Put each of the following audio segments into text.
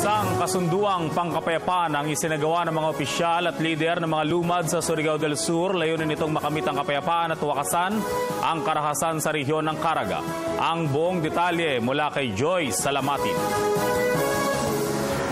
Isang kasunduang pangkapayapaan ang isinagawa ng mga opisyal at lider ng mga lumad sa Surigao del Sur. Layunin nitong makamit ang kapayapaan at wakasan ang karahasan sa rehiyon ng Caraga. Ang buong detalye mula kay Joyce Salamatin.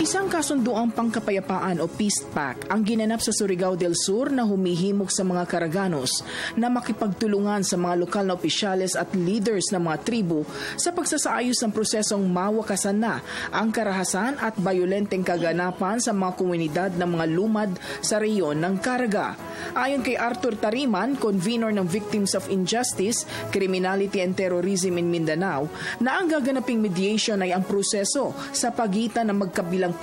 Isang kasunduang pangkapayapaan o peace pact ang ginanap sa Surigao del Sur na humihimok sa mga Caraganos na makipagtulungan sa mga lokal na opisyales at leaders ng mga tribu sa pagsasaayos ng prosesong mawakasan na ang karahasan at bayolenteng kaganapan sa mga komunidad ng mga lumad sa rehiyon ng Caraga. Ayon kay Arthur Tariman, convener ng Victims of Injustice, Criminality and Terrorism in Mindanao, na ang gaganaping mediation ay ang proseso sa pagitan ng magkabilang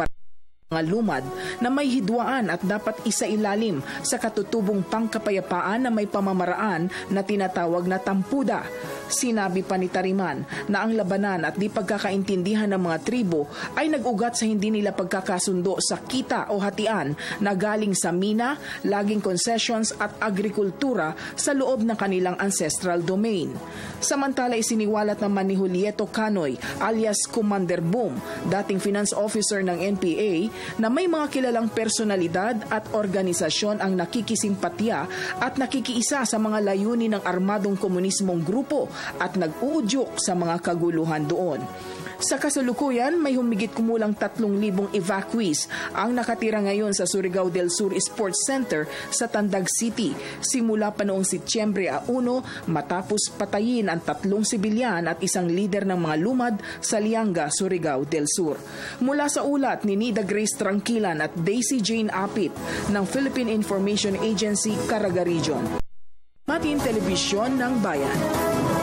mga lumad na may hidwaan at dapat isailalim sa katutubong pangkapayapaan na may pamamaraan na tinatawag na tampuda. Sinabi pa ni Tariman na ang labanan at di pagkakaintindihan ng mga tribo ay nag-ugat sa hindi nila pagkakasundo sa kita o hatian na galing sa mina, laging concessions at agrikultura sa loob ng kanilang ancestral domain. Samantala isiniwalat naman ni Julieto Canoy alias Commander Boom, dating finance officer ng NPA, na may mga kilalang personalidad at organisasyon ang nakikisimpatya at nakikiisa sa mga layunin ng armadong komunismong grupo at nag-uudyok sa mga kaguluhan doon. Sa kasalukuyan, may humigit kumulang 3,000 evacuees ang nakatira ngayon sa Surigao del Sur Sports Center sa Tandag City simula pa noong Setyembre 1 matapos patayin ang 3 sibilyan at isang lider ng mga lumad sa Lianga, Surigao del Sur. Mula sa ulat ni Nida Grace Tranquilan at Daisy Jane Apit ng Philippine Information Agency, Caraga Region. Matin Telebisyon ng Bayan.